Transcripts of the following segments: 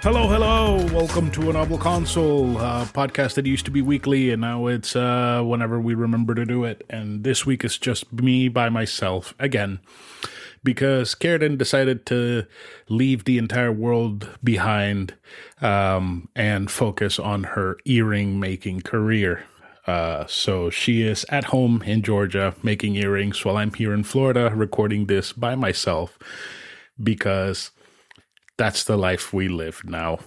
Hello, hello. Welcome to anovelconsole, podcast that used to be weekly, and now it's whenever we remember to do it. And this week is just me by myself again, because Karen decided to leave the entire world behind and focus on her earring making career. So she is at home in Georgia making earrings while I'm here in Florida recording this by myself, because that's the life we live now.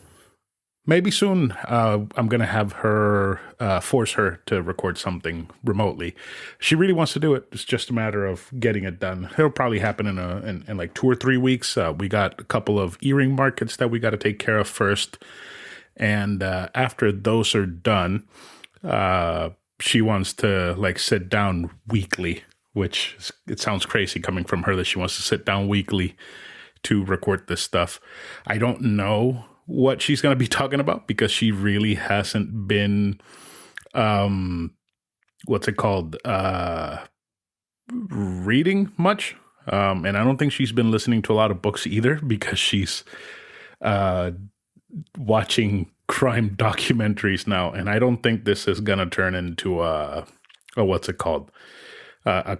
Maybe soon I'm going to have her, force her to record something remotely. She really wants to do it. It's just a matter of getting it done. It'll probably happen in like 2 or 3 weeks. We got a couple of earring markets that we got to take care of first. And after those are done, she wants to like sit down weekly, which it sounds crazy coming from her that she wants to sit down weekly to record this stuff. I don't know what she's going to be talking about because she really hasn't been, reading much. And I don't think she's been listening to a lot of books either because she's watching crime documentaries now. And I don't think this is going to turn into a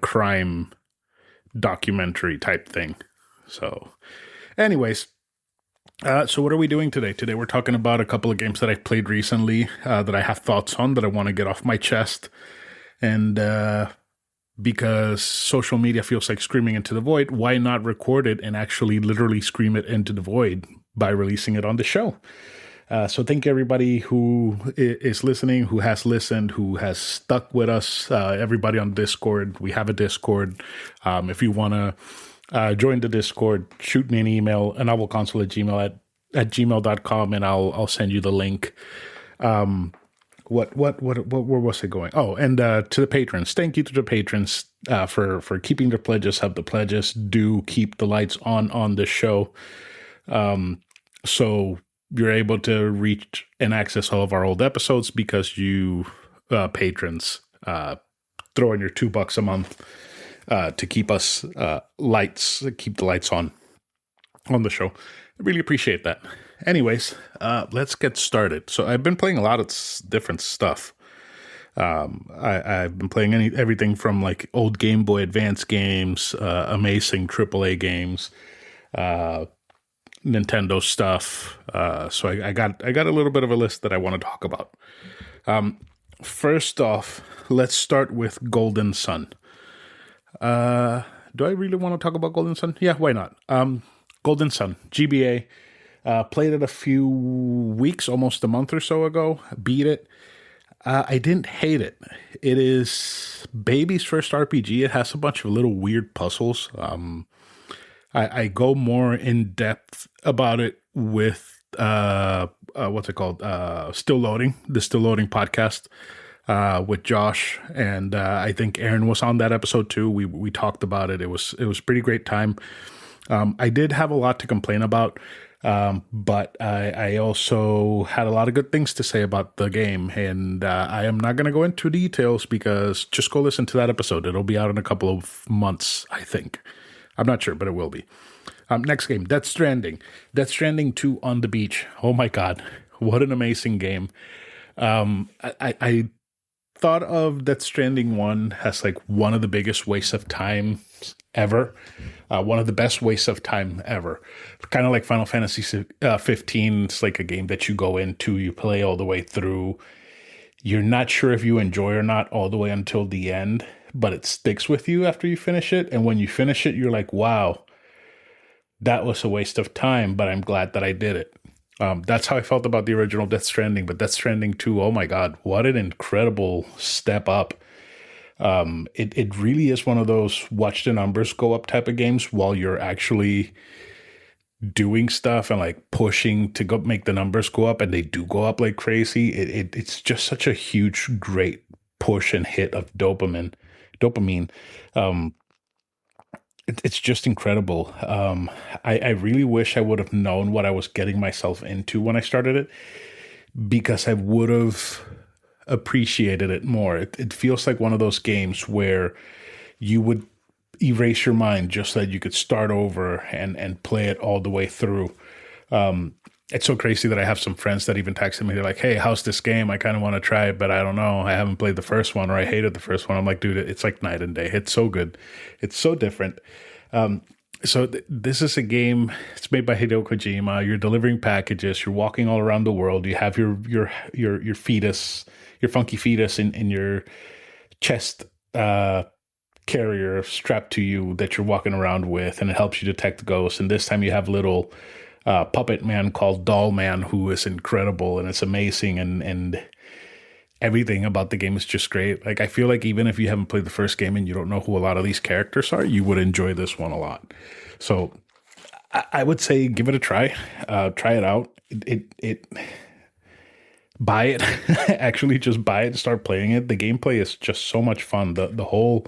crime documentary type thing. So anyways, so what are we doing today? Today we're talking about a couple of games that I've played recently that I have thoughts on that I want to get off my chest. And because social media feels like screaming into the void, why not record it and actually literally scream it into the void by releasing it on the show? So thank you everybody who is listening, who has listened, who has stuck with us, everybody on Discord. We have a Discord. If you want to join the Discord, shoot me an email, anovelconsole@gmail.com, and I'll send you the link. Where was it going? Oh, and to the patrons, thank you to the patrons for keeping their pledges up. The pledges do keep the lights on the show, so you're able to reach and access all of our old episodes because you patrons throw in your $2 a month. To keep us keep the lights on the show. I really appreciate that. Anyways, let's get started. So I've been playing a lot of different stuff. I've been playing everything from like old Game Boy Advance games, amazing AAA games, Nintendo stuff. So I got a little bit of a list that I want to talk about. First off, let's start with Golden Sun. Do I really want to talk about Golden Sun? Yeah, why not? Golden Sun, GBA. Played it a few weeks, almost a month or so ago. Beat it. I didn't hate it. It is baby's first RPG. It has a bunch of little weird puzzles. I go more in depth about it with Still Loading, the Still Loading podcast. With Josh, and I think Aaron was on that episode too. We talked about it. It was pretty great time. I did have a lot to complain about, but I also had a lot of good things to say about the game, and I am not going to go into details because just go listen to that episode. It'll be out in a couple of months, I think. I'm not sure, but it will be. Next game, Death Stranding. Death Stranding 2 on the beach. Oh my God, what an amazing game. I thought of Death Stranding 1 as like one of the biggest wastes of time ever. One of the best wastes of time ever. Kind of like Final Fantasy 15. It's like a game that you go into, you play all the way through. You're not sure if you enjoy or not all the way until the end, but it sticks with you after you finish it. And when you finish it, you're like, wow, that was a waste of time, but I'm glad that I did it. That's how I felt about the original Death Stranding, but Death Stranding 2, oh my God, what an incredible step up. It really is one of those watch the numbers go up type of games while you're actually doing stuff and like pushing to go make the numbers go up, and they do go up like crazy. It's just such a huge, great push and hit of dopamine. It's just incredible. I really wish I would have known what I was getting myself into when I started it, because I would have appreciated it more. It feels like one of those games where you would erase your mind just so that you could start over and play it all the way through. it's so crazy that I have some friends that even texted me. They're like, "Hey, how's this game? I kind of want to try it, but I don't know. I haven't played the first one, or I hated the first one." I'm like, dude, it's like night and day. It's so good. It's so different. This is a game. It's made by Hideo Kojima. You're delivering packages. You're walking all around the world. You have your fetus, your funky fetus in your chest carrier strapped to you that you're walking around with, and it helps you detect ghosts. And this time you have little puppet man called Doll Man, who is incredible and it's amazing, and everything about the game is just great. Like, I feel like even if you haven't played the first game and you don't know who a lot of these characters are, you would enjoy this one a lot. So I would say give it a try. Try it out. It buy it. Actually, just buy it and start playing it. The gameplay is just so much fun. The whole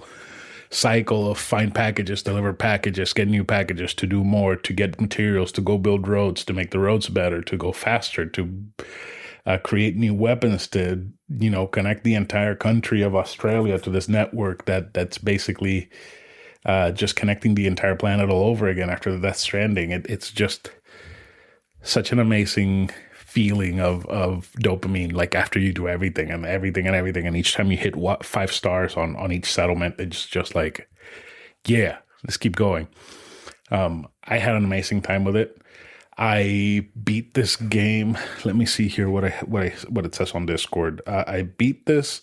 cycle of find packages, deliver packages, get new packages, to do more, to get materials, to go build roads, to make the roads better, to go faster, to create new weapons, to connect the entire country of Australia to this network that's basically just connecting the entire planet all over again after the Death Stranding. It's just such an amazing feeling of dopamine, like after you do everything, and each time you hit 5 stars on each settlement, it's just like, yeah, let's keep going. I had an amazing time with it. I beat this game. Let me see here what it says on Discord. I beat this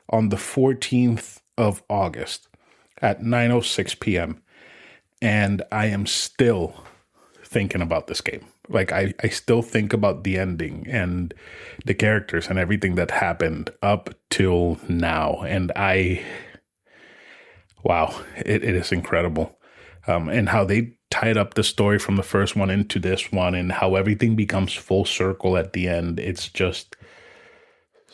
on the 14th of August at 9:06 p.m. and I am still thinking about this game. Like, I still think about the ending and the characters and everything that happened up till now. And wow, it is incredible. And how they tied up the story from the first one into this one, and how everything becomes full circle at the end. It's just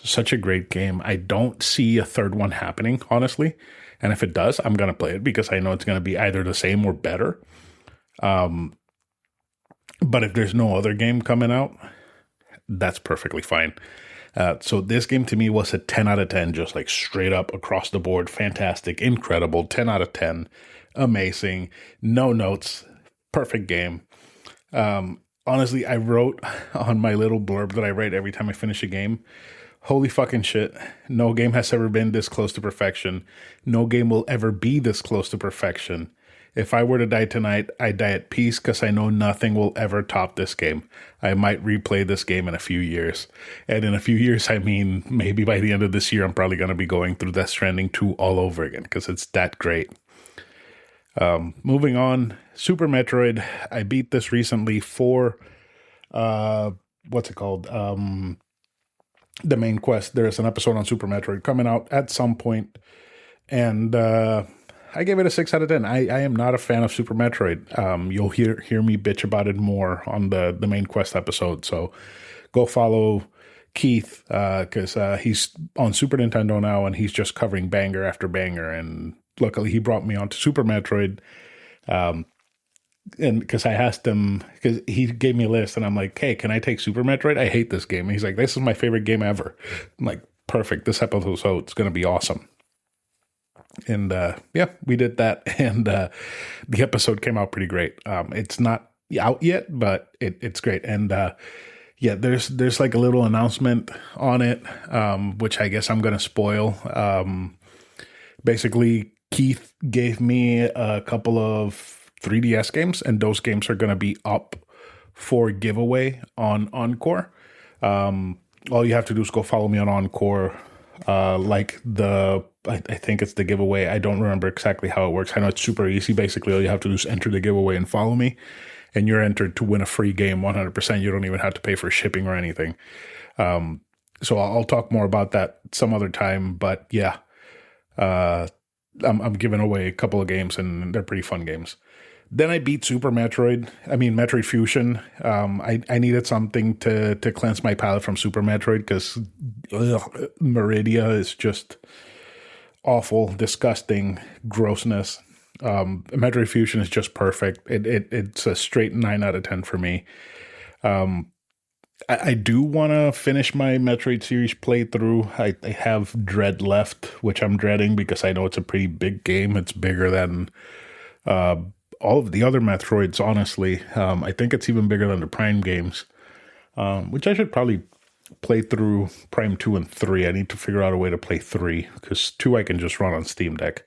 such a great game. I don't see a third one happening, honestly. And if it does, I'm going to play it because I know it's going to be either the same or better. But if there's no other game coming out, that's perfectly fine. So this game to me was a 10 out of 10, just like straight up across the board. Fantastic, incredible, 10 out of 10. Amazing. No notes. Perfect game. Honestly, I wrote on my little blurb that I write every time I finish a game, holy fucking shit. No game has ever been this close to perfection. No game will ever be this close to perfection. If I were to die tonight, I'd die at peace because I know nothing will ever top this game. I might replay this game in a few years. And in a few years, I mean, maybe by the end of this year, I'm probably going to be going through Death Stranding 2 all over again because it's that great. Moving on, Super Metroid. I beat this recently for, what's it called? The main quest. There's an episode on Super Metroid coming out at some point. And, I gave it a 6 out of 10. I am not a fan of Super Metroid. You'll hear me bitch about it more on the main quest episode. So go follow Keith because he's on Super Nintendo now and he's just covering banger after banger. And luckily he brought me onto Super Metroid. And because I asked him, because he gave me a list and I'm like, hey, can I take Super Metroid? I hate this game. And he's like, this is my favorite game ever. I'm like, perfect. This episode is going to be awesome. And yeah, we did that, and the episode came out pretty great. It's not out yet, but it's great. And yeah, there's like a little announcement on it, which I guess I'm gonna spoil. Basically, Keith gave me a couple of 3DS games, and those games are gonna be up for giveaway on Encore. All you have to do is go follow me on Encore. I think it's the giveaway. I don't remember exactly how it works. I know it's super easy. Basically, all you have to do is enter the giveaway and follow me, and you're entered to win a free game 100%. You don't even have to pay for shipping or anything. So I'll talk more about that some other time. But yeah, I'm giving away a couple of games, and they're pretty fun games. Then I beat Metroid Fusion. I needed something to cleanse my palate from Super Metroid because Meridia is just awful, disgusting, grossness. Metroid Fusion is just perfect. It's a straight 9 out of 10 for me. I do want to finish my Metroid series playthrough. I have Dread left, which I'm dreading because I know it's a pretty big game. It's bigger than all of the other Metroids, honestly. I think it's even bigger than the Prime games. which I should probably play through Prime 2 and 3. I need to figure out a way to play 3 because 2 I can just run on Steam Deck.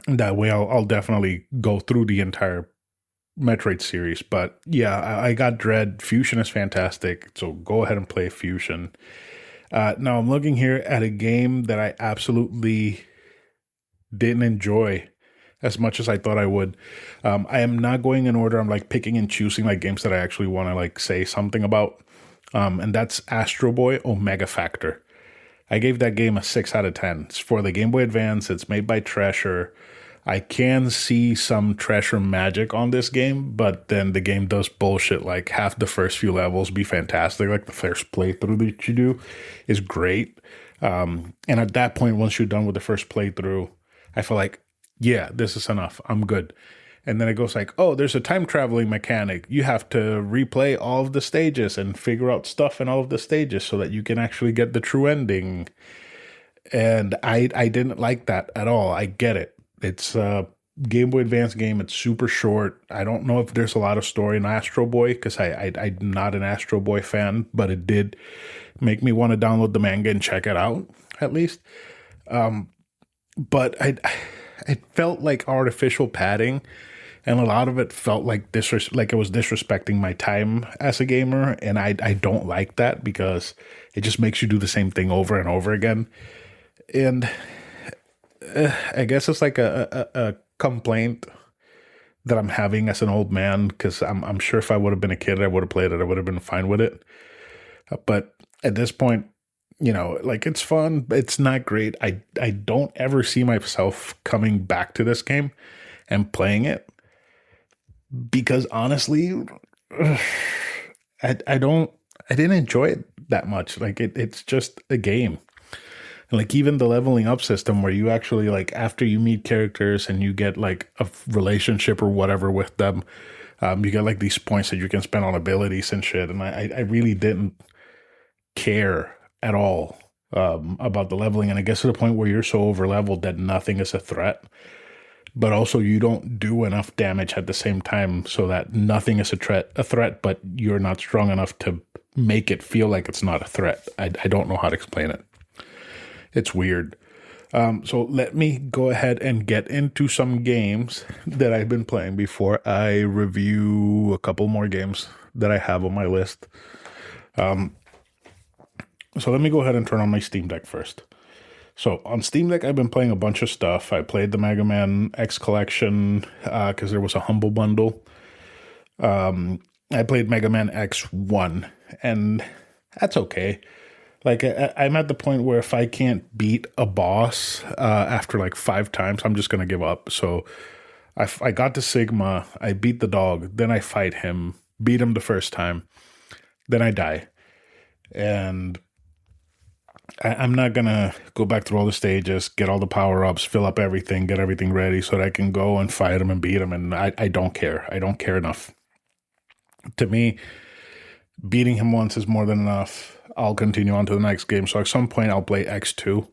That way I'll definitely go through the entire Metroid series. But yeah, I got Dread. Fusion is fantastic, so go ahead and play Fusion. Now I'm looking here at a game that I absolutely didn't enjoy as much as I thought I would. I am not going in order. I'm like picking and choosing like games that I actually want to like say something about. And that's Astro Boy Omega Factor. I gave that game a 6 out of 10. It's for the Game Boy Advance. It's made by Treasure. I can see some Treasure magic on this game, but then the game does bullshit. Like half the first few levels be fantastic. Like the first playthrough that you do is great. And at that point, once you're done with the first playthrough, I feel like, yeah, this is enough. I'm good. And then it goes like, oh, there's a time traveling mechanic. You have to replay all of the stages and figure out stuff in all of the stages so that you can actually get the true ending. And I didn't like that at all. I get it. It's a Game Boy Advance game. It's super short. I don't know if there's a lot of story in Astro Boy because I'm not an Astro Boy fan, but it did make me want to download the manga and check it out at least. But it felt like artificial padding, and a lot of it felt like like it was disrespecting my time as a gamer, and I don't like that because it just makes you do the same thing over and over again. And I guess it's like a complaint that I'm having as an old man because I'm sure if I would have been a kid, I would have played it. I would have been fine with it. But at this point, you know, like it's fun, but it's not great. I don't ever see myself coming back to this game and playing it because honestly, I didn't enjoy it that much. Like it's just a game. And like even the leveling up system where you actually like after you meet characters and you get like a relationship or whatever with them, you get like these points that you can spend on abilities and shit. And I really didn't care at all about the leveling, and I guess to the point where you're so over leveled that nothing is a threat, but also you don't do enough damage at the same time so that nothing is a threat, but you're not strong enough to make it feel like it's not a threat. I don't know how to explain it. It's weird. So let me go ahead and get into some games that I've been playing before I review a couple more games that I have on my list. So let me go ahead and turn on my Steam Deck first. So on Steam Deck, I've been playing a bunch of stuff. I played the Mega Man X Collection because there was a Humble Bundle. I played Mega Man X1, and that's okay. Like, I'm at the point where if I can't beat a boss after like 5 times, I'm just going to give up. So I got to Sigma, I beat the dog, then I fight him, beat him the first time, then I die. And I'm not going to go back through all the stages, get all the power-ups, fill up everything, get everything ready so that I can go and fight him and beat him. And I don't care. I don't care enough. To me, beating him once is more than enough. I'll continue on to the next game. So at some point, I'll play X2,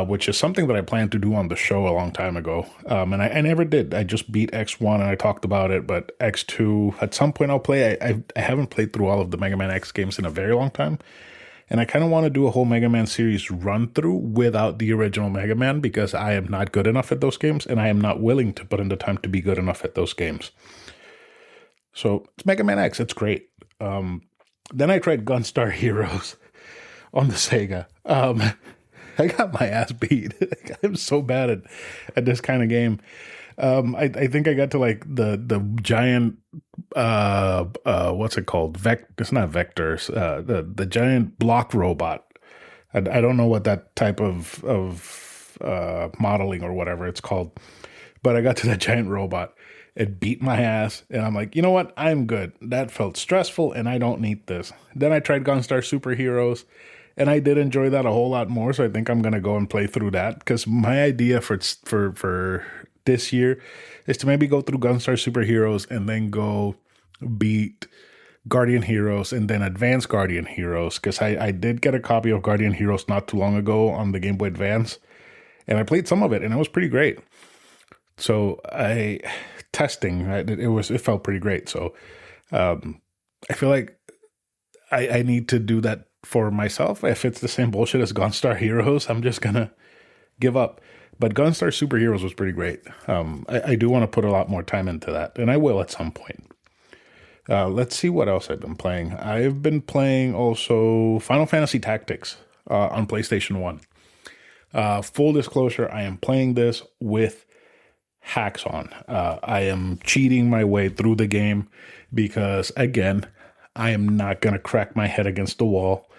which is something that I planned to do on the show a long time ago. And I never did. I just beat X1 and I talked about it. But X2, at some point, I'll play. I haven't played through all of the Mega Man X games in a very long time. And I kind of want to do a whole Mega Man series run through without the original Mega Man because I am not good enough at those games and I am not willing to put in the time to be good enough at those games. So it's Mega Man X. It's great. Then I tried Gunstar Heroes on the Sega. I got my ass beat. I'm so bad at this kind of game. I think I got to like the giant what's it called? It's not vectors. The giant block robot. I don't know what that type of modeling or whatever it's called, but I got to that giant robot. It beat my ass, and I'm like, you know what? I'm good. That felt stressful, and I don't need this. Then I tried Gunstar Superheroes, and I did enjoy that a whole lot more. So I think I'm gonna go and play through that because my idea for this year is to maybe go through Gunstar Superheroes and then go beat Guardian Heroes and then Advance Guardian Heroes because I did get a copy of Guardian Heroes not too long ago on the Game Boy Advance, and I played some of it, and it was pretty great. So it felt pretty great. So I feel like I need to do that for myself. If it's the same bullshit as Gunstar Heroes, I'm just gonna give up. But Gunstar Superheroes was pretty great. I do want to put a lot more time into that, and I will at some point. Let's see what else I've been playing. I've been playing also Final Fantasy Tactics on PlayStation 1. Full disclosure, I am playing this with hacks on. I am cheating my way through the game because, again, I am not going to crack my head against the wall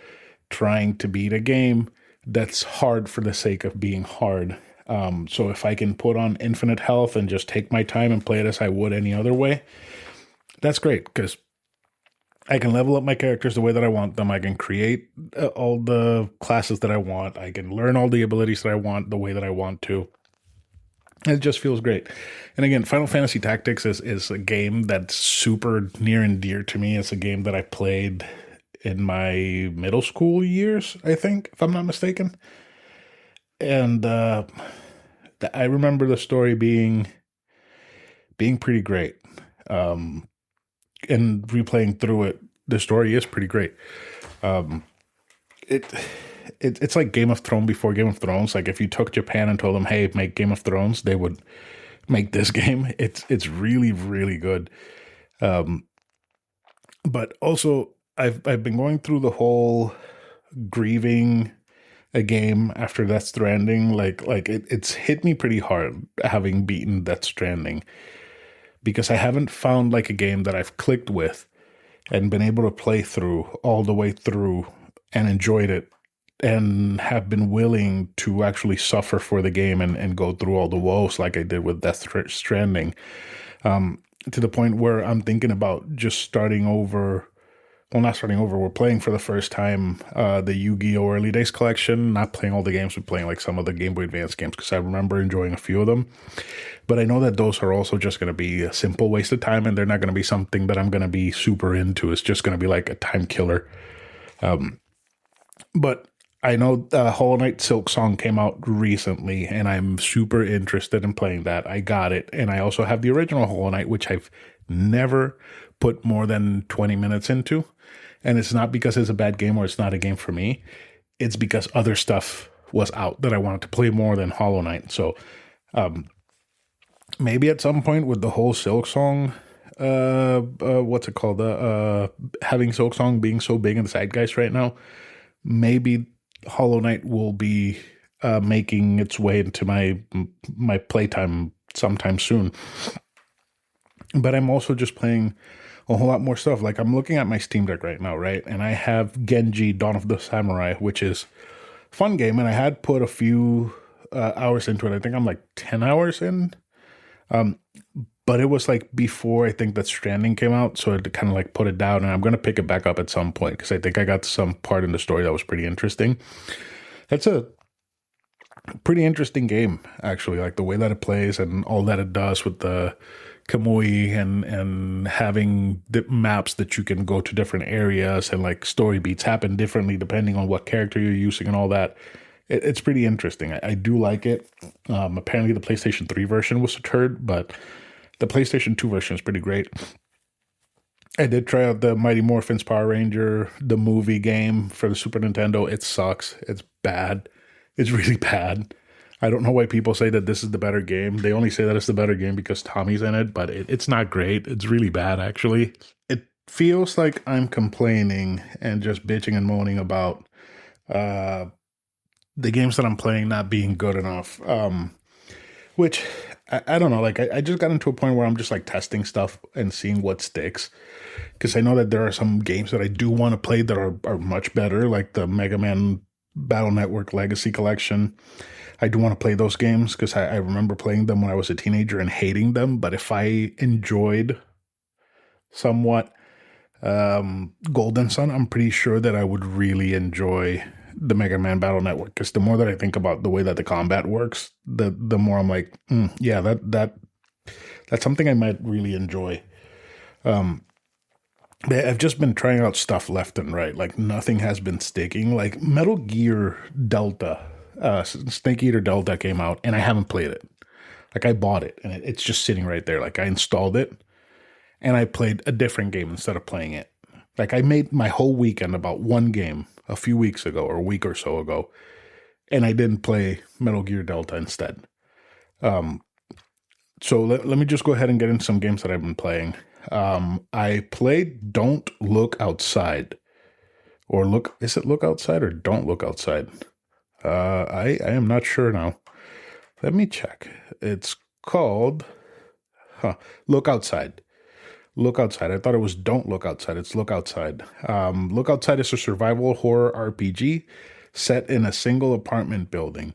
trying to beat a game that's hard for the sake of being hard. So if I can put on infinite health and just take my time and play it as I would any other way, that's great because I can level up my characters the way that I want them. I can create all the classes that I want. I can learn all the abilities that I want the way that I want to. It just feels great. And again, Final Fantasy Tactics is a game that's super near and dear to me. It's a game that I played in my middle school years, I think, if I'm not mistaken. And I remember the story being pretty great. And replaying through it, the story is pretty great. It's like Game of Thrones before Game of Thrones. Like if you took Japan and told them, "Hey, make Game of Thrones," they would make this game. It's really really good. But also I've been going through the whole grieving a game after Death Stranding. It's hit me pretty hard having beaten Death Stranding because I haven't found like a game that I've clicked with and been able to play through all the way through and enjoyed it and have been willing to actually suffer for the game and go through all the woes like I did with Death Stranding, to the point where I'm thinking about just starting over. Well, not starting over. We're playing for the first time the Yu-Gi-Oh! Early Days collection. Not playing all the games, but playing like some of the Game Boy Advance games because I remember enjoying a few of them. But I know that those are also just going to be a simple waste of time, and they're not going to be something that I'm going to be super into. It's just going to be like a time killer. But I know Hollow Knight Silk Song came out recently, and I'm super interested in playing that. I got it, and I also have the original Hollow Knight, which I've never put more than 20 minutes into. And it's not because it's a bad game or it's not a game for me. It's because other stuff was out that I wanted to play more than Hollow Knight. So maybe at some point with the whole Silk Song, what's it called? Having Silk Song being so big in the zeitgeist right now, maybe Hollow Knight will be making its way into my playtime sometime soon. But I'm also just playing a whole lot more stuff. Like I'm looking at my Steam Deck right now, right? And I have Genji Dawn of the Samurai, which is a fun game. And I had put a few hours into it. I think I'm like 10 hours in. But it was like before I think that Stranding came out. So I kind of like put it down, and I'm going to pick it back up at some point because I think I got some part in the story that was pretty interesting. That's a pretty interesting game, actually, like the way that it plays and all that it does with the Kamui and having the maps that you can go to different areas and like story beats happen differently depending on what character you're using and all that. It's pretty interesting. I do like it. Apparently the PlayStation 3 version was a turd, but the PlayStation 2 version is pretty great. I did try out the Mighty Morphin's Power Ranger, the movie game for the Super Nintendo. It sucks. It's bad. It's really bad. I don't know why people say that this is the better game. They only say that it's the better game because Tommy's in it, but it's not great. It's really bad, actually. It feels like I'm complaining and just bitching and moaning about the games that I'm playing not being good enough, which I don't know. Like I just got into a point where I'm just like testing stuff and seeing what sticks, because I know that there are some games that I do want to play that are much better, like the Mega Man Battle Network Legacy Collection. I do want to play those games because I remember playing them when I was a teenager and hating them. But if I enjoyed somewhat Golden Sun, I'm pretty sure that I would really enjoy the Mega Man Battle Network, because the more that I think about the way that the combat works, the more I'm like, yeah, that's something I might really enjoy. I've just been trying out stuff left and right. Like nothing has been sticking. Like Metal Gear Delta, Snake Eater Delta came out, and I haven't played it. Like I bought it, and it's just sitting right there. Like I installed it, and I played a different game instead of playing it. Like I made my whole weekend about one game a few weeks ago or a week or so ago, and I didn't play Metal Gear Delta instead. So let me just go ahead and get into some games that I've been playing. I played Don't Look Outside. Or is it Look Outside or Don't Look Outside? I am not sure now. Let me check. It's called Look Outside. Look Outside. I thought it was Don't Look Outside. It's Look Outside. Look Outside is a survival horror RPG set in a single apartment building.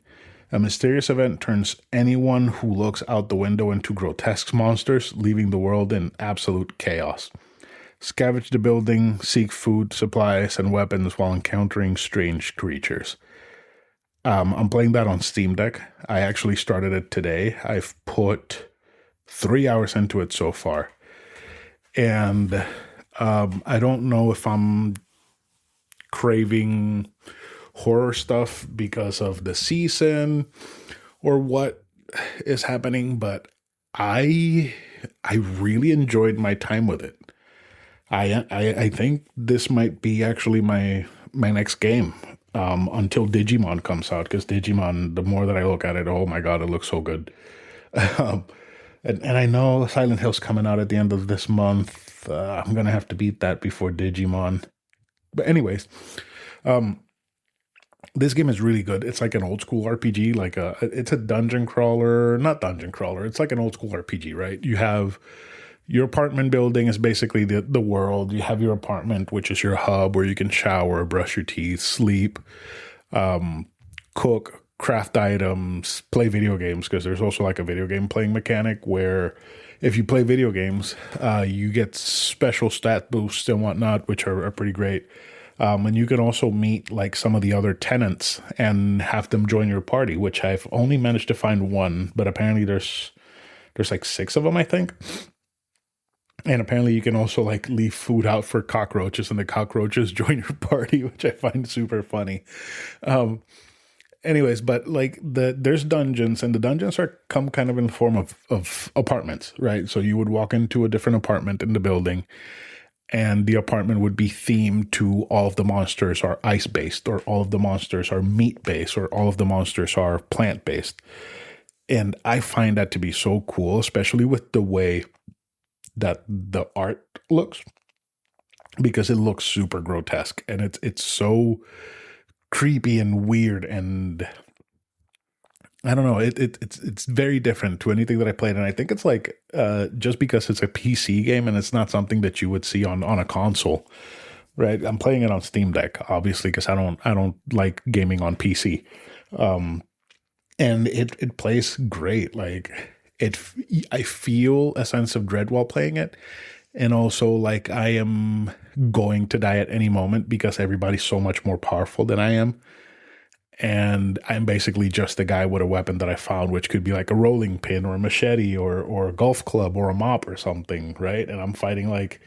A mysterious event turns anyone who looks out the window into grotesque monsters, leaving the world in absolute chaos. Scavenge the building, seek food, supplies, and weapons while encountering strange creatures. I'm playing that on Steam Deck. I actually started it today. I've put 3 hours into it so far. And I don't know if I'm craving horror stuff because of the season or what is happening, but I really enjoyed my time with it. I think this might be actually my next game until Digimon comes out, because Digimon, the more that I look at it, oh my god, it looks so good. And I know Silent Hill's coming out at the end of this month. I'm gonna have to beat that before Digimon. But anyways, this game is really good. It's like an old school RPG, it's a dungeon crawler, not dungeon crawler. It's like an old school RPG, right? You have your apartment building is basically the world. You have your apartment, which is your hub where you can shower, brush your teeth, sleep, cook, craft items, play video games, because there's also like a video game playing mechanic where if you play video games, you get special stat boosts and whatnot, which are pretty great. And you can also meet like some of the other tenants and have them join your party, which I've only managed to find one, but apparently there's like 6 of them, I think. And apparently you can also like leave food out for cockroaches and the cockroaches join your party, which I find super funny. Anyways, but like there's dungeons, and the dungeons come kind of in the form of apartments, right? So you would walk into a different apartment in the building, and the apartment would be themed to all of the monsters are ice-based, or all of the monsters are meat-based, or all of the monsters are plant-based. And I find that to be so cool, especially with the way that the art looks, because it looks super grotesque and it's so creepy and weird, and I don't know, it's very different to anything that I played. And I think it's like just because it's a PC game and it's not something that you would see on a console, right? I'm playing it on Steam Deck, obviously, because I don't like gaming on PC, and it plays great. Like I feel a sense of dread while playing it. And also, like, I am going to die at any moment because everybody's so much more powerful than I am. And I'm basically just a guy with a weapon that I found, which could be like a rolling pin or a machete or a golf club or a mop or something, right? And I'm fighting like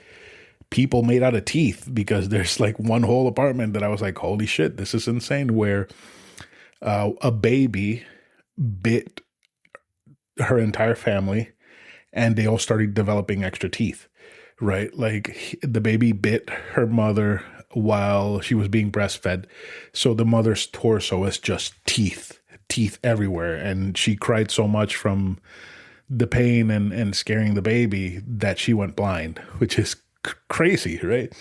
people made out of teeth, because there's like one whole apartment that I was like, holy shit, this is insane, where a baby bit her entire family and they all started developing extra teeth, right? Like the baby bit her mother while she was being breastfed. So the mother's torso is just teeth everywhere. And she cried so much from the pain and scaring the baby that she went blind, which is crazy, right?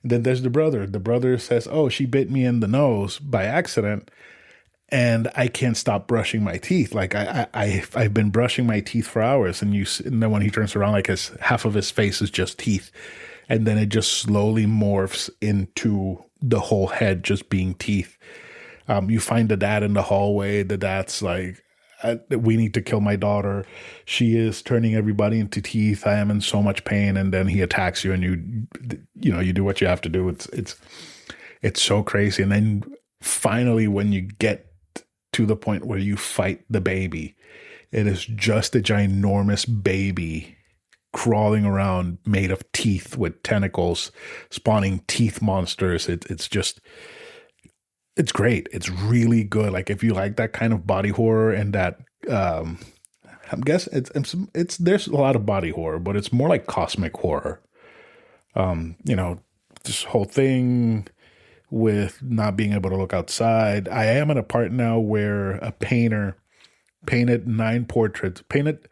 And then there's the brother. The brother says, oh, she bit me in the nose by accident, and I can't stop brushing my teeth. Like I've been brushing my teeth for hours, and then when he turns around, like half of his face is just teeth, and then it just slowly morphs into the whole head just being teeth. You find the dad in the hallway. The dad's like, we need to kill my daughter. She is turning everybody into teeth. I am in so much pain. And then he attacks you, and you do what you have to do. It's so crazy. And then finally, when you get to the point where you fight the baby, it is just a ginormous baby crawling around made of teeth with tentacles, spawning teeth monsters. It's great. It's really good. Like if you like that kind of body horror and that, I guess there's a lot of body horror, but it's more like cosmic horror. this whole thing with not being able to look outside. I am at a part now where a painter painted painted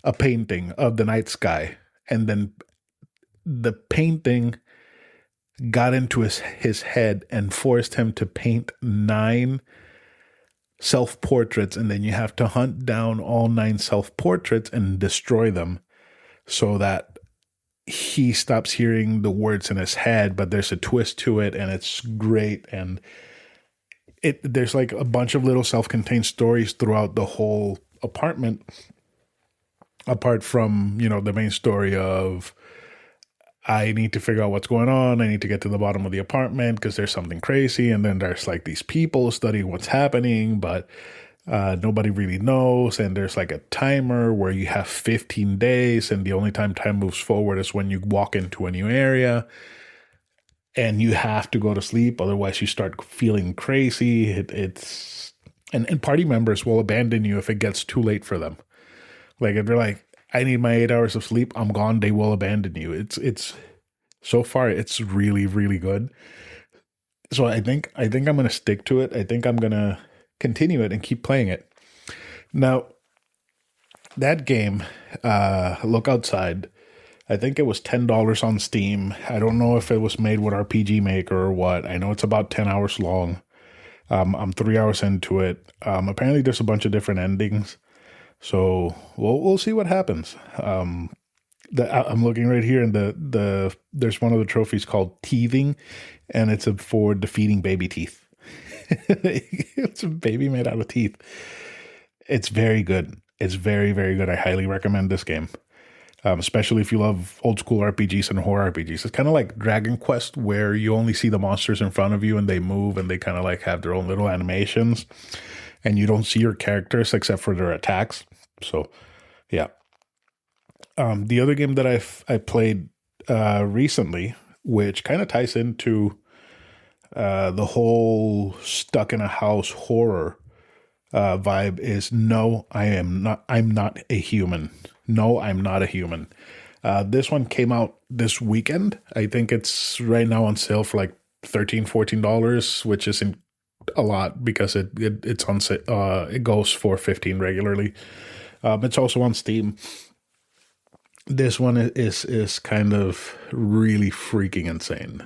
a painting of the night sky, and then the painting got into his head and forced him to paint 9 self-portraits, and then you have to hunt down all 9 self-portraits and destroy them so that he stops hearing the words in his head, but there's a twist to it, and it's great. And there's like a bunch of little self-contained stories throughout the whole apartment, apart from, the main story of, I need to figure out what's going on. I need to get to the bottom of the apartment because there's something crazy. And then there's like these people studying what's happening, but nobody really knows. And there's like a timer where you have 15 days, and the only time moves forward is when you walk into a new area, and you have to go to sleep. Otherwise you start feeling crazy. And party members will abandon you if it gets too late for them. Like if they're like, I need my 8 hours of sleep, I'm gone, they will abandon you. It's so far, it's really, really good. So I think I'm going to stick to it. I think I'm going to continue it and keep playing it. Now, that game, Look Outside, I think it was $10 on Steam. I don't know if it was made with RPG Maker or what. I know it's about 10 hours long. I'm 3 hours into it. Apparently there's a bunch of different endings. So we'll see what happens. I'm looking right here, and there's one of the trophies called Teething, and it's for defeating baby teeth. It's a baby made out of teeth. It's very good. It's very, very good. I highly recommend this game, especially if you love old school RPGs and horror RPGs. It's kind of like Dragon Quest, where you only see the monsters in front of you and they move and they kind of like have their own little animations, and you don't see your characters except for their attacks. So, yeah. The other game that I played recently, which kind of ties into the whole stuck in a house horror vibe, is No, I'm not a human. No, I'm not a human. This one came out this weekend. I think it's right now on sale for like $13, $14, which isn't a lot because it's on sale. It goes for $15 regularly. It's also on Steam. This one is kind of really freaking insane.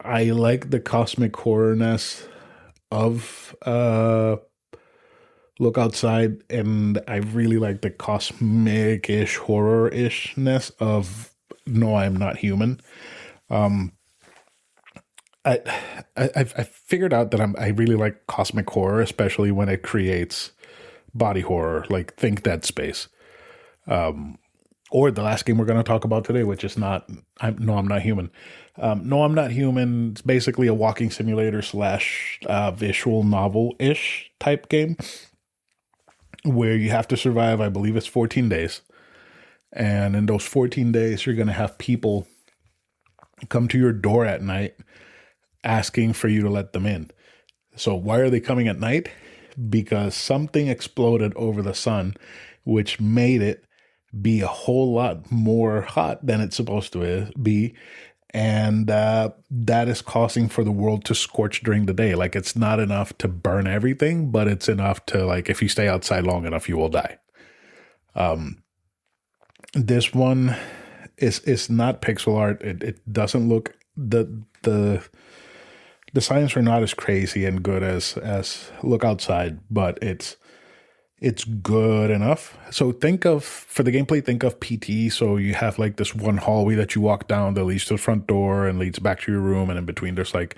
I like the cosmic horrorness of Look Outside, and I really like the cosmic-ish horror-ishness of No, I'm Not Human. I figured out that I really like cosmic horror, especially when it creates body horror, like think Dead Space, or the last game we're going to talk about today, which is No, I'm Not Human. No, I'm Not Human. It's basically a walking simulator / visual novel-ish type game where you have to survive, I believe it's 14 days. And in those 14 days, you're going to have people come to your door at night asking for you to let them in. So why are they coming at night? Because something exploded over the sun, which made it be a whole lot more hot than it's supposed to be. And that is causing for the world to scorch during the day. Like, it's not enough to burn everything, but it's enough to, like, if you stay outside long enough, you will die. This one is not pixel art. It doesn't look, the designs are not as crazy and good as Look Outside, but it's good enough. So for the gameplay, think of PT. So you have like this one hallway that you walk down that leads to the front door and leads back to your room. And in between, there's like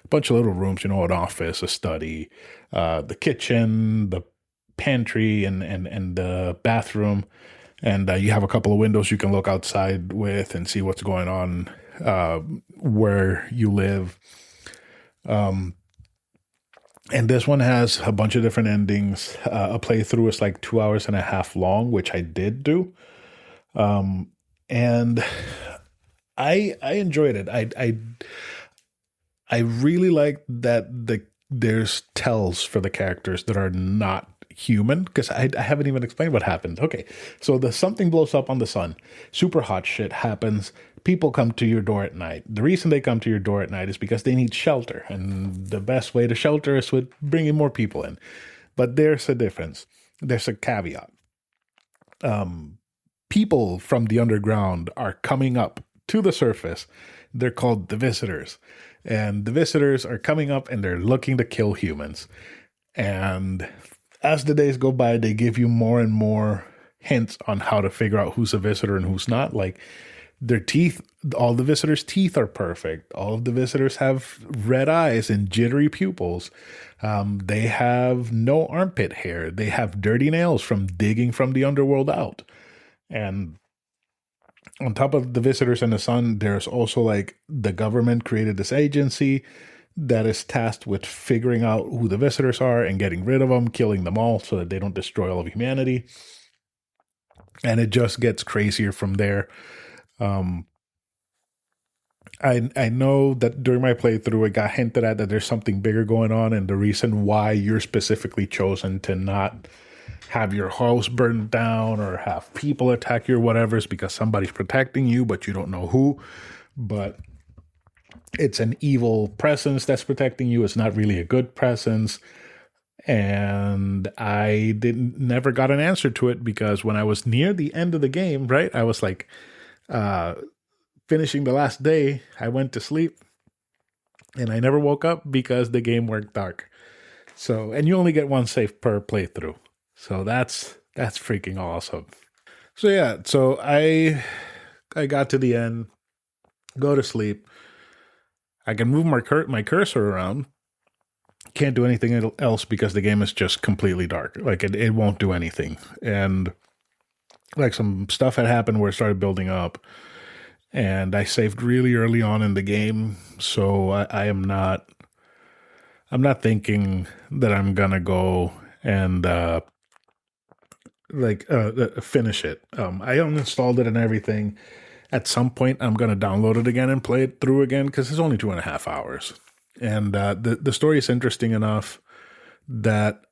a bunch of little rooms, an office, a study, the kitchen, the pantry, and the bathroom. And you have a couple of windows you can look outside with and see what's going on where you live. And this one has a bunch of different endings. A playthrough is like 2 hours and a half long, which I did do. And I enjoyed it. I really like that there's tells for the characters that are not human, because I haven't even explained what happened. Okay, so the something blows up on the sun. Super hot shit happens. People come to your door at night. The reason they come to your door at night is because they need shelter. And the best way to shelter is with bringing more people in. But there's a difference. There's a caveat. People from the underground are coming up to the surface. They're called the visitors. And the visitors are coming up and they're looking to kill humans. And as the days go by, they give you more and more hints on how to figure out who's a visitor and who's not. Like their teeth, all the visitors' teeth are perfect. All of the visitors have red eyes and jittery pupils. They have no armpit hair. They have dirty nails from digging from the underworld out. And on top of the visitors and the sun, there's also like the government created this agency that is tasked with figuring out who the visitors are and getting rid of them, killing them all so that they don't destroy all of humanity. And it just gets crazier from there. I know that during my playthrough, it got hinted at that there's something bigger going on, and the reason why you're specifically chosen to not have your house burned down or have people attack you or whatever is because somebody's protecting you, but you don't know who. But it's an evil presence that's protecting you. It's not really a good presence. And I never got an answer to it because when I was near the end of the game, right, I was like finishing the last day, I went to sleep and I never woke up because the game went dark. So, and you only get one save per playthrough. So that's freaking awesome. So yeah, so I got to the end, go to sleep. I can move my cursor around. Can't do anything else because the game is just completely dark. Like it won't do anything. And like some stuff had happened where it started building up. And I saved really early on in the game, so I'm not thinking that I'm gonna go and finish it. I uninstalled it and everything. At some point, I'm gonna download it again and play it through again because it's only 2.5 hours, and the story is interesting enough that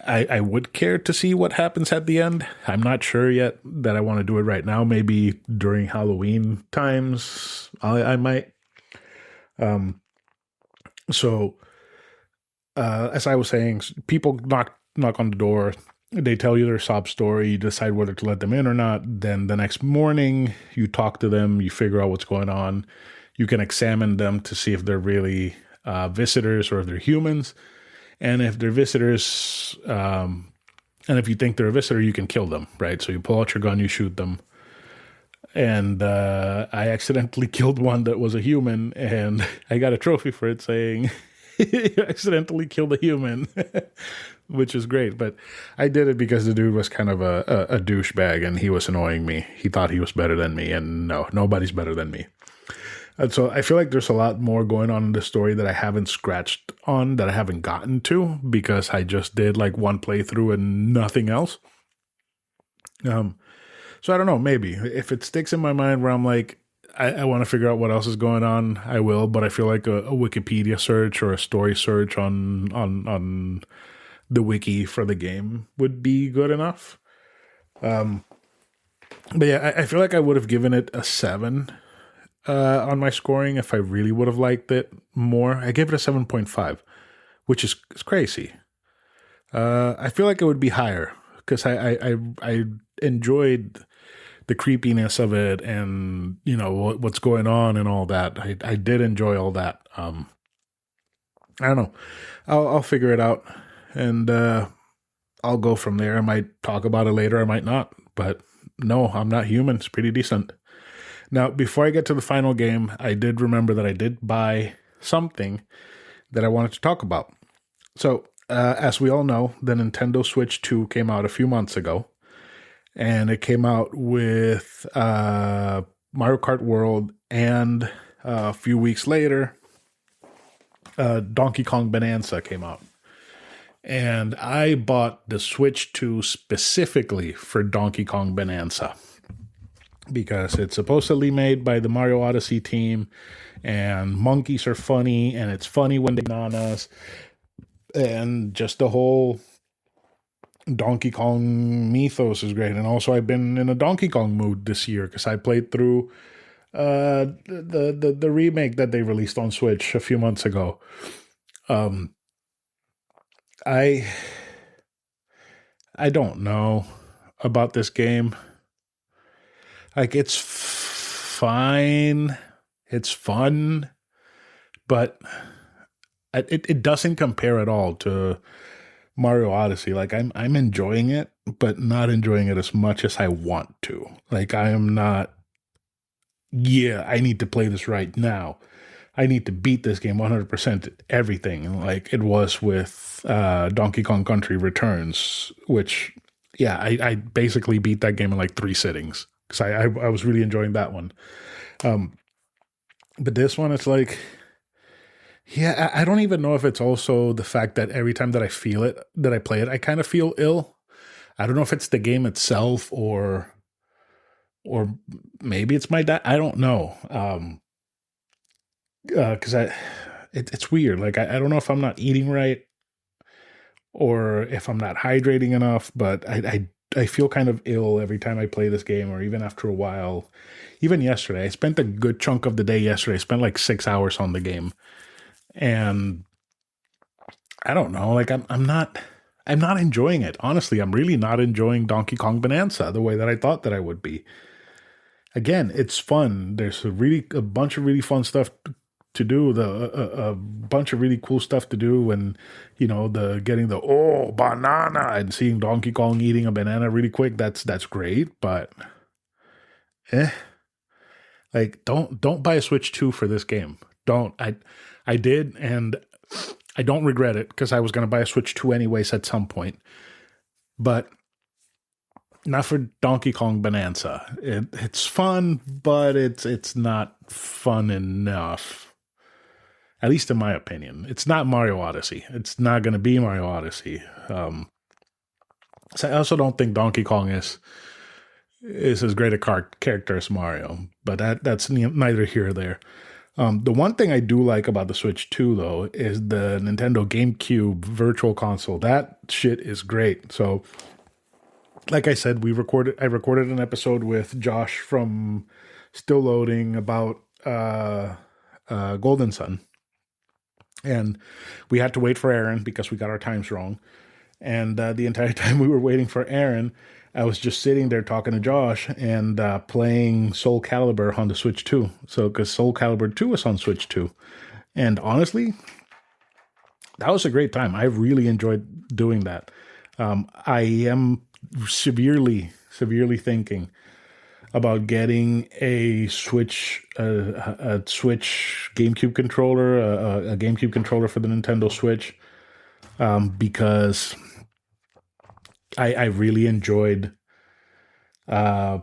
I would care to see what happens at the end. I'm not sure yet that I want to do it right now. Maybe during Halloween times, I might. So, as I was saying, people knock on the door. They tell you their sob story. You decide whether to let them in or not. Then the next morning, you talk to them. You figure out what's going on. You can examine them to see if they're really visitors or if they're humans. And if they're visitors, and if you think they're a visitor, you can kill them, right? So you pull out your gun, you shoot them. And I accidentally killed one that was a human, and I got a trophy for it saying, you accidentally killed a human, which is great. But I did it because the dude was kind of a douchebag, and he was annoying me. He thought he was better than me, and no, nobody's better than me. And so I feel like there's a lot more going on in the story that I haven't scratched on, that I haven't gotten to, because I just did like one playthrough and nothing else. So I don't know, maybe. If it sticks in my mind where I'm like, I want to figure out what else is going on, I will, but I feel like a Wikipedia search or a story search on the wiki for the game would be good enough. But yeah, I feel like I would have given it a 7 on my scoring if I really would have liked it more. I gave it a 7.5, which is crazy. I feel like it would be higher because I enjoyed the creepiness of it and, you know, what's going on and all that. I did enjoy all that. I don't know. I'll figure it out and I'll go from there. I might talk about it later. I might not, but no, I'm Not Human. It's pretty decent. Now, before I get to the final game, I did remember that I did buy something that I wanted to talk about. So, as we all know, the Nintendo Switch 2 came out a few months ago, and it came out with Mario Kart World, and a few weeks later, Donkey Kong Bananza came out. And I bought the Switch 2 specifically for Donkey Kong Bananza, because it's supposedly made by the Mario Odyssey team, and monkeys are funny, and it's funny when they're bananas, and just the whole Donkey Kong Mythos is great, and also I've been in a Donkey Kong mood this year because I played through the remake that they released on Switch a few months ago. Um, I I don't know about this game. Like it's fine, it's fun, but it doesn't compare at all to Mario Odyssey. Like I'm enjoying it, but not enjoying it as much as I want to. Like I am not. Yeah, I need to play this right now. I need to beat this game 100% everything, like it was with Donkey Kong Country Returns, which, yeah, I basically beat that game in like 3 sittings because I was really enjoying that one. But this one, it's like, yeah, I don't even know if it's also the fact that every time that I feel it, that I play it, I kind of feel ill. I don't know if it's the game itself or maybe it's my dad. I don't know. Because it's weird. Like I don't know if I'm not eating right or if I'm not hydrating enough, but I feel kind of ill every time I play this game, or even after a while. Even yesterday, I spent a good chunk of the day yesterday. I spent like 6 hours on the game, and I don't know. Like I'm not enjoying it. Honestly, I'm really not enjoying Donkey Kong Bonanza the way that I thought that I would be. Again, it's fun. There's a bunch of really fun stuff to do. A bunch of really cool stuff to do, and the getting the banana and seeing Donkey Kong eating a banana really quick. That's great, but eh, like don't buy a Switch 2 for this game. Don't. I did, and I don't regret it because I was going to buy a Switch 2 anyways at some point, but not for Donkey Kong Bonanza. It's fun, but it's not fun enough. At least in my opinion. It's not Mario Odyssey. It's not going to be Mario Odyssey. So I also don't think Donkey Kong is as great a character as Mario, but that's neither here or there. The one thing I do like about the Switch 2, though, is the Nintendo GameCube Virtual Console. That shit is great. So, like I said, I recorded an episode with Josh from Still Loading about Golden Sun, and we had to wait for Aaron because we got our times wrong. And the entire time we were waiting for Aaron, I was just sitting there talking to Josh and playing Soul Calibur on the Switch 2. So, because Soul Calibur 2 was on Switch 2. And honestly, that was a great time. I really enjoyed doing that. I am severely thinking about getting a Switch GameCube controller, a GameCube controller for the Nintendo Switch, because I really enjoyed my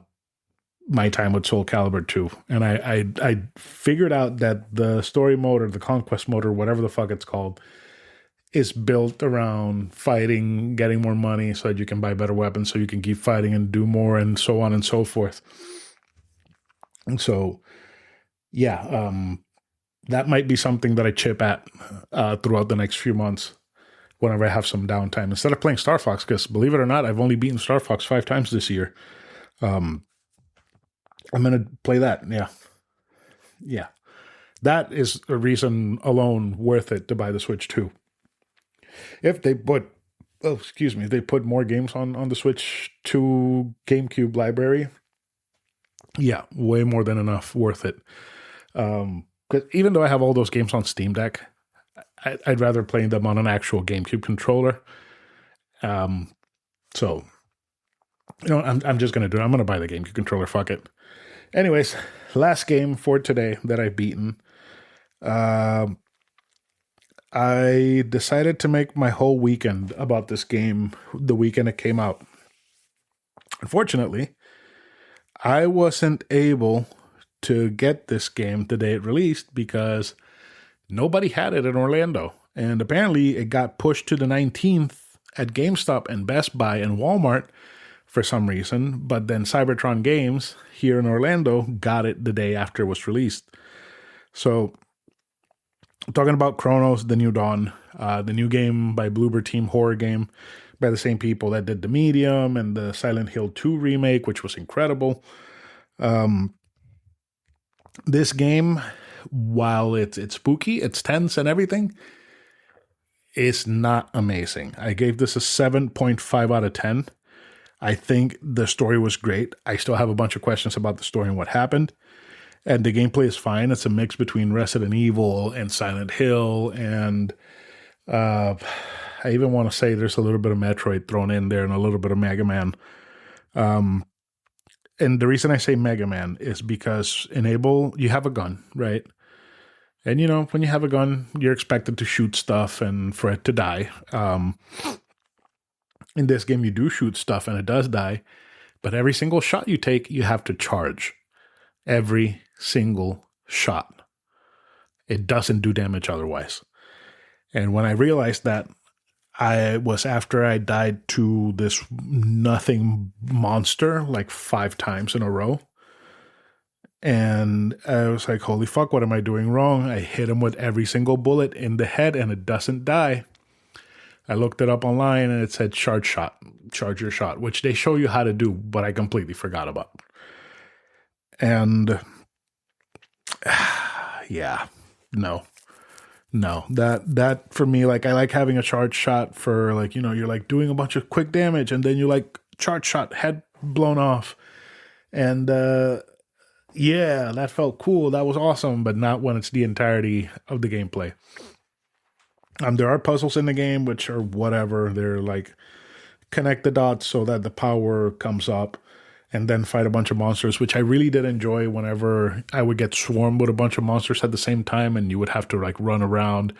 time with Soul Calibur 2. And I figured out that the story mode or the conquest mode or whatever the fuck it's called is built around fighting, getting more money so that you can buy better weapons so you can keep fighting and do more and so on and so forth. And so, yeah, that might be something that I chip at throughout the next few months whenever I have some downtime. Instead of playing Star Fox, because believe it or not, I've only beaten Star Fox 5 times this year. I'm going to play that. Yeah. Yeah. That is a reason alone worth it to buy the Switch 2. If they put, they put more games on the Switch 2 GameCube library, yeah, way more than enough worth it. Because even though I have all those games on Steam Deck, I'd rather play them on an actual GameCube controller. So, I'm just going to do it. I'm going to buy the GameCube controller. Fuck it. Anyways, last game for today that I've beaten. I decided to make my whole weekend about this game the weekend it came out. Unfortunately, I wasn't able to get this game the day it released because nobody had it in Orlando. And apparently it got pushed to the 19th at GameStop and Best Buy and Walmart for some reason. But then Cybertron Games here in Orlando got it the day after it was released. So, I'm talking about Chronos: The New Dawn, the new game by Bloober Team, horror game by the same people that did The Medium and the Silent Hill 2 remake, which was incredible. This game, while it's spooky, it's tense and everything, is not amazing. I gave this a 7.5 out of 10. I think the story was great. I still have a bunch of questions about the story and what happened. And the gameplay is fine. It's a mix between Resident Evil and Silent Hill. And I even want to say there's a little bit of Metroid thrown in there and a little bit of Mega Man. And the reason I say Mega Man is because you have a gun, right? And, when you have a gun, you're expected to shoot stuff and for it to die. In this game, you do shoot stuff and it does die. But every single shot you take, you have to charge. Every single shot. It doesn't do damage otherwise. And when I realized that, I was after I died to this nothing monster like 5 times in a row. And I was like, holy fuck, what am I doing wrong? I hit him with every single bullet in the head and it doesn't die. I looked it up online and it said charge your shot, which they show you how to do, but I completely forgot about. And yeah, no, that for me, like, I like having a charge shot for, like, you're like doing a bunch of quick damage and then you like charge shot, head blown off. And yeah, that felt cool. That was awesome, but not when it's the entirety of the gameplay. There are puzzles in the game, which are whatever. They're like connect the dots so that the power comes up and then fight a bunch of monsters, which I really did enjoy whenever I would get swarmed with a bunch of monsters at the same time and you would have to like run around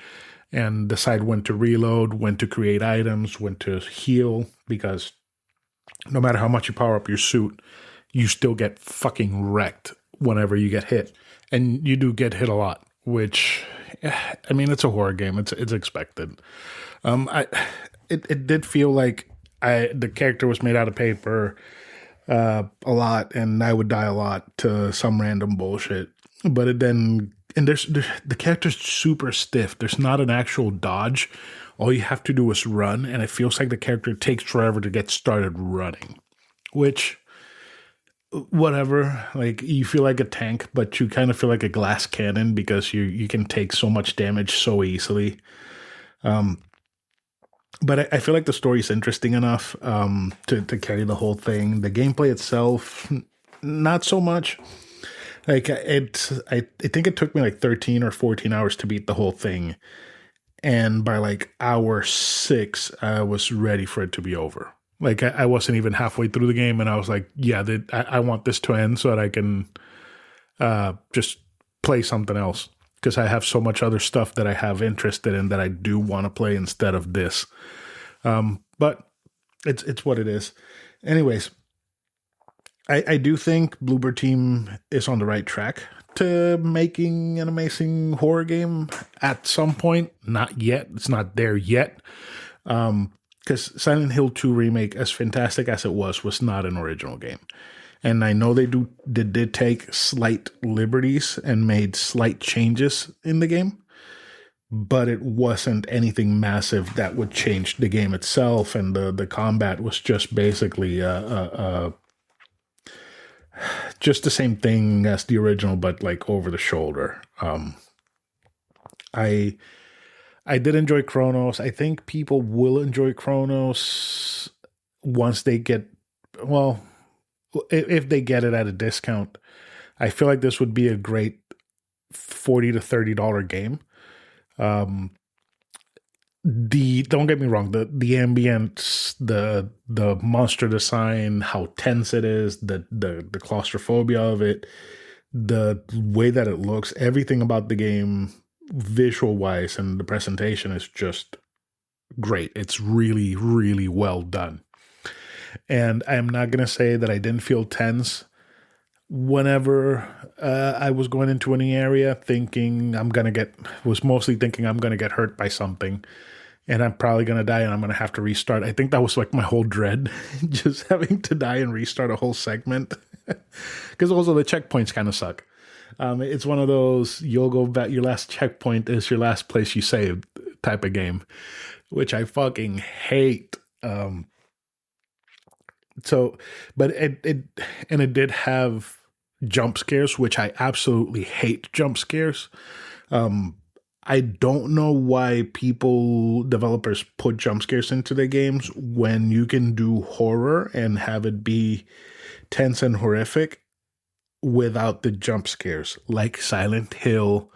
and decide when to reload, when to create items, when to heal, because no matter how much you power up your suit, you still get fucking wrecked whenever you get hit. And you do get hit a lot, which, I mean, it's a horror game. It's expected. It did feel like the character was made out of paper a lot, and I would die a lot to some random bullshit. But the character's super stiff. There's not an actual dodge. All you have to do is run, and it feels like the character takes forever to get started running. Which, whatever, like, you feel like a tank, but you kind of feel like a glass cannon because you can take so much damage so easily. But I feel like the story is interesting enough to carry the whole thing. The gameplay itself, not so much. Like, I think it took me like 13 or 14 hours to beat the whole thing. And by like hour 6, I was ready for it to be over. Like, I wasn't even halfway through the game, and I was like, yeah, I want this to end so that I can just play something else. Because I have so much other stuff that I have interested in that I do want to play instead of this. But it's what it is. Anyways, I do think Bloober Team is on the right track to making an amazing horror game at some point. Not yet. It's not there yet. Because Silent Hill 2 Remake, as fantastic as it was not an original game. And I know they did take slight liberties and made slight changes in the game, but it wasn't anything massive that would change the game itself. And the combat was just basically just the same thing as the original, but like over the shoulder. I did enjoy Chronos. I think people will enjoy Chronos once they get, well, if they get it at a discount. I feel like this would be a great $40 to $30 game. Don't get me wrong, the ambience, the monster design, how tense it is, the claustrophobia of it, the way that it looks, everything about the game visual wise and the presentation is just great. It's really, really well done. And I'm not going to say that I didn't feel tense whenever I was going into any area was mostly thinking I'm going to get hurt by something and I'm probably going to die and I'm going to have to restart. I think that was like my whole dread, just having to die and restart a whole segment. Because also the checkpoints kind of suck. It's one of those, you'll go back, your last checkpoint is your last place you saved type of game, which I fucking hate. So, but it did have jump scares, which I absolutely hate jump scares. I don't know why developers put jump scares into their games when you can do horror and have it be tense and horrific without the jump scares, like Silent Hill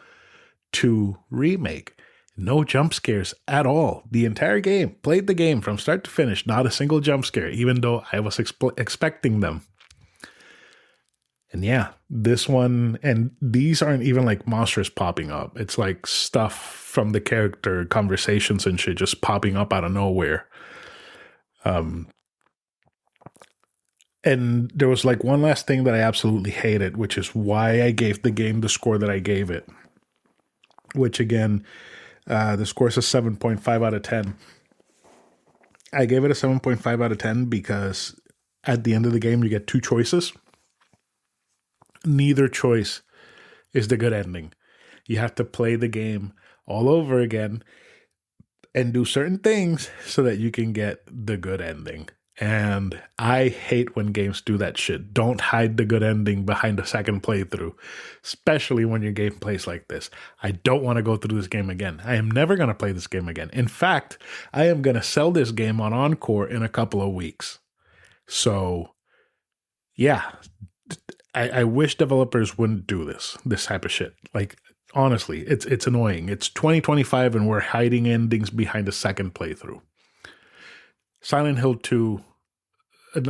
2 Remake. No jump scares at all. The entire game, played the game from start to finish, not a single jump scare, even though I was expecting them. And yeah, this one, and these aren't even like monsters popping up. It's like stuff from the character conversations and shit just popping up out of nowhere. And there was like one last thing that I absolutely hated, which is why I gave the game the score that I gave it. Which again, the score is a 7.5 out of 10. I gave it a 7.5 out of 10 because at the end of the game, you get two choices. Neither choice is the good ending. You have to play the game all over again and do certain things so that you can get the good ending. And I hate when games do that shit. Don't hide the good ending behind a second playthrough, especially when your game plays like this. I don't want to go through this game again. I am never going to play this game again. In fact, I am going to sell this game on Encore in a couple of weeks. So, yeah, I wish developers wouldn't do this type of shit. Like, honestly, it's annoying. It's 2025 and we're hiding endings behind a second playthrough. Silent Hill 2,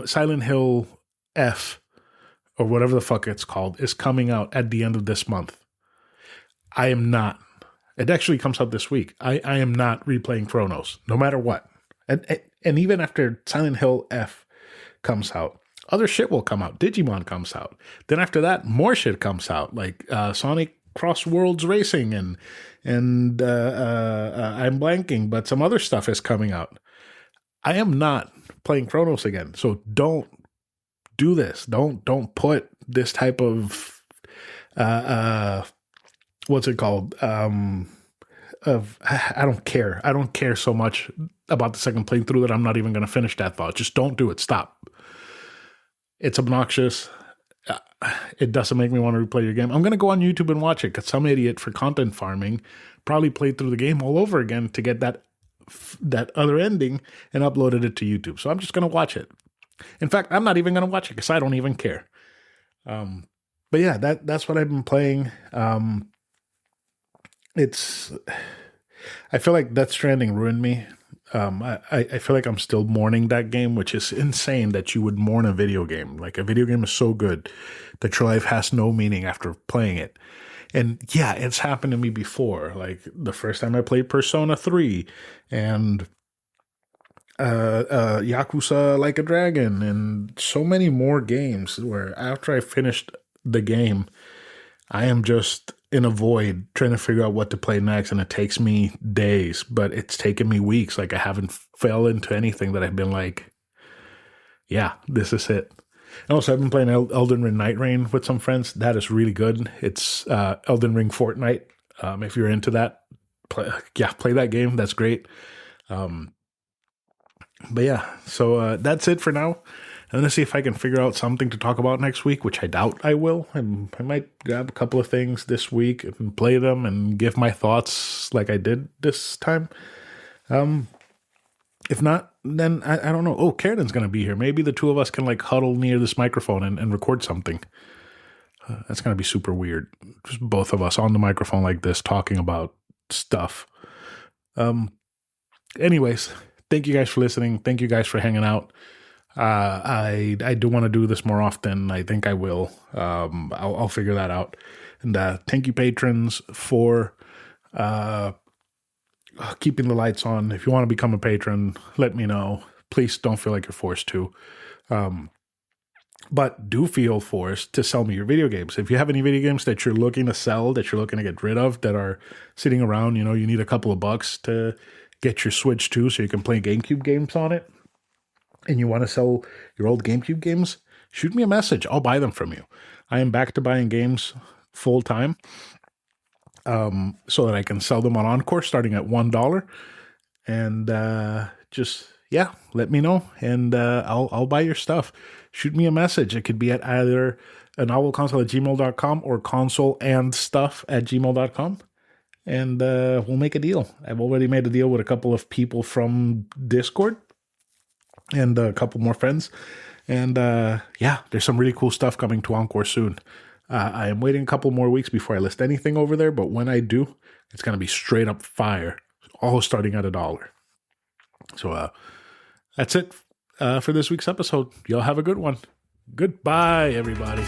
Silent Hill F, or whatever the fuck it's called, is coming out at the end of this month. I am not. It actually comes out this week. I am not replaying Chronos, no matter what. And even after Silent Hill F comes out, other shit will come out. Digimon comes out. Then after that, more shit comes out, like Sonic Cross Worlds Racing and I'm blanking, but some other stuff is coming out. I am not playing Chronos again, so don't do this. Don't put this type of what's it called? Of I don't care. I don't care so much about the second playthrough that I'm not even going to finish that thought. Just don't do it. Stop. It's obnoxious. It doesn't make me want to replay your game. I'm going to go on YouTube and watch it because some idiot for content farming probably played through the game all over again to get that other ending and uploaded it to YouTube. So I'm just going to watch it. In fact, I'm not even going to watch it because I don't even care. But yeah, that's what I've been playing. I feel like Death Stranding ruined me. I feel like I'm still mourning that game, which is insane that you would mourn a video game. Like, a video game is so good that your life has no meaning after playing it. And yeah, it's happened to me before. Like the first time I played Persona 3 and Yakuza Like a Dragon and so many more games where after I finished the game, I am just in a void trying to figure out what to play next, and it takes me days, but it's taken me weeks. Like, I haven't fell into anything that I've been like, yeah, this is it. And also, I've been playing Elden Ring Night Rain with some friends. That is really good. It's Elden Ring Fortnite. If you're into that, play that game. That's great. But yeah, so that's it for now. I'm going to see if I can figure out something to talk about next week, which I doubt I will. I might grab a couple of things this week and play them and give my thoughts like I did this time. If not, then I don't know. Oh, Karen's going to be here. Maybe the two of us can like huddle near this microphone and record something. That's going to be super weird. Just both of us on the microphone like this talking about stuff. Anyways, thank you guys for listening. Thank you guys for hanging out. I do want to do this more often. I think I will. I'll figure that out. And thank you, patrons, for keeping the lights on. If you want to become a patron, let me know. Please don't feel like you're forced to. But do feel forced to sell me your video games. If you have any video games that you're looking to sell, that you're looking to get rid of, that are sitting around, you need a couple of bucks to get your Switch to so you can play GameCube games on it, and you want to sell your old GameCube games, shoot me a message. I'll buy them from you. I am back to buying games full time, so that I can sell them on Encore starting at $1. And yeah, let me know, and I'll buy your stuff. Shoot me a message. It could be at either anovelconsole@gmail.com or consoleandstuff@gmail.com. And we'll make a deal. I've already made a deal with a couple of people from Discord and a couple more friends. And yeah, there's some really cool stuff coming to Encore soon. I am waiting a couple more weeks before I list anything over there, but when I do, it's going to be straight up fire, all starting at $1. So that's it for this week's episode. Y'all have a good one. Goodbye, everybody.